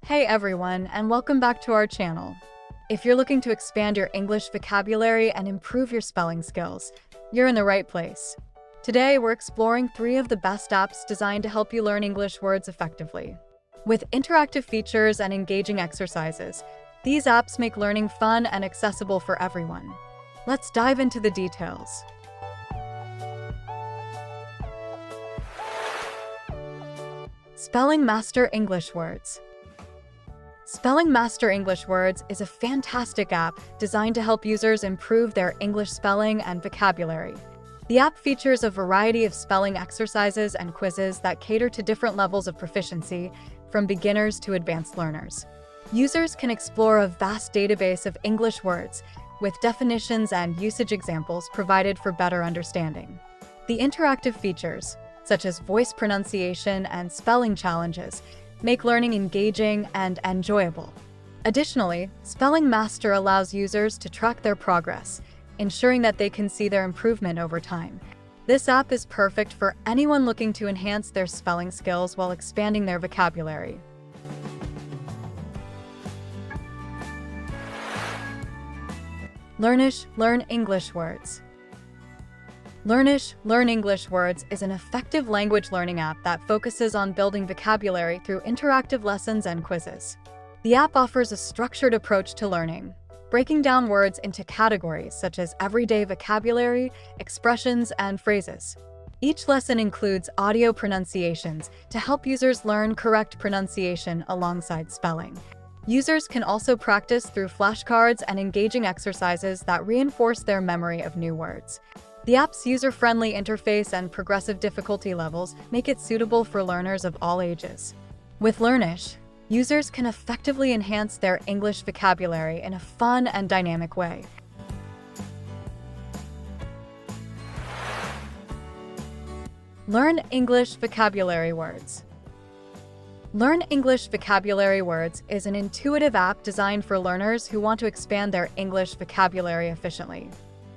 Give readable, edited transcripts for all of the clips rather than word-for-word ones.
Hey everyone, and welcome back to our channel. If you're looking to expand your English vocabulary and improve your spelling skills, you're in the right place. Today, we're exploring 3 of the best apps designed to help you learn English words effectively. With interactive features and engaging exercises, these apps make learning fun and accessible for everyone. Let's dive into the details. Spelling Master English Words. Spelling Master English Words is a fantastic app designed to help users improve their English spelling and vocabulary. The app features a variety of spelling exercises and quizzes that cater to different levels of proficiency, from beginners to advanced learners. Users can explore a vast database of English words, with definitions and usage examples provided for better understanding. The interactive features, such as voice pronunciation and spelling challenges, make learning engaging and enjoyable. Additionally, Spelling Master allows users to track their progress, ensuring that they can see their improvement over time. This app is perfect for anyone looking to enhance their spelling skills while expanding their vocabulary. Learnish, Learn English Words. Learnish, Learn English Words is an effective language learning app that focuses on building vocabulary through interactive lessons and quizzes. The app offers a structured approach to learning, breaking down words into categories such as everyday vocabulary, expressions, and phrases. Each lesson includes audio pronunciations to help users learn correct pronunciation alongside spelling. Users can also practice through flashcards and engaging exercises that reinforce their memory of new words. The app's user-friendly interface and progressive difficulty levels make it suitable for learners of all ages. With Learnish, users can effectively enhance their English vocabulary in a fun and dynamic way. Learn English Vocabulary Words. Learn English Vocabulary Words is an intuitive app designed for learners who want to expand their English vocabulary efficiently.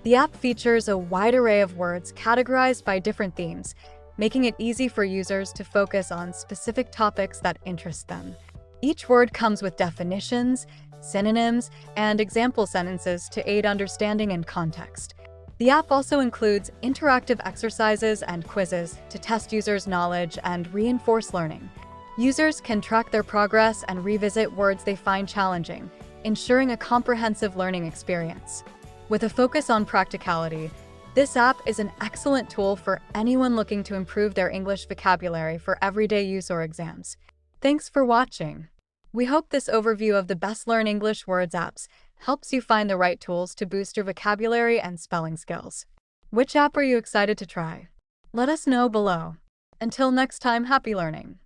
The app features a wide array of words categorized by different themes, making it easy for users to focus on specific topics that interest them. Each word comes with definitions, synonyms, and example sentences to aid understanding and context. The app also includes interactive exercises and quizzes to test users' knowledge and reinforce learning. Users can track their progress and revisit words they find challenging, ensuring a comprehensive learning experience. With a focus on practicality, this app is an excellent tool for anyone looking to improve their English vocabulary for everyday use or exams. Thanks for watching. We hope this overview of the best Learn English Words apps helps you find the right tools to boost your vocabulary and spelling skills. Which app are you excited to try? Let us know below. Until next time, happy learning!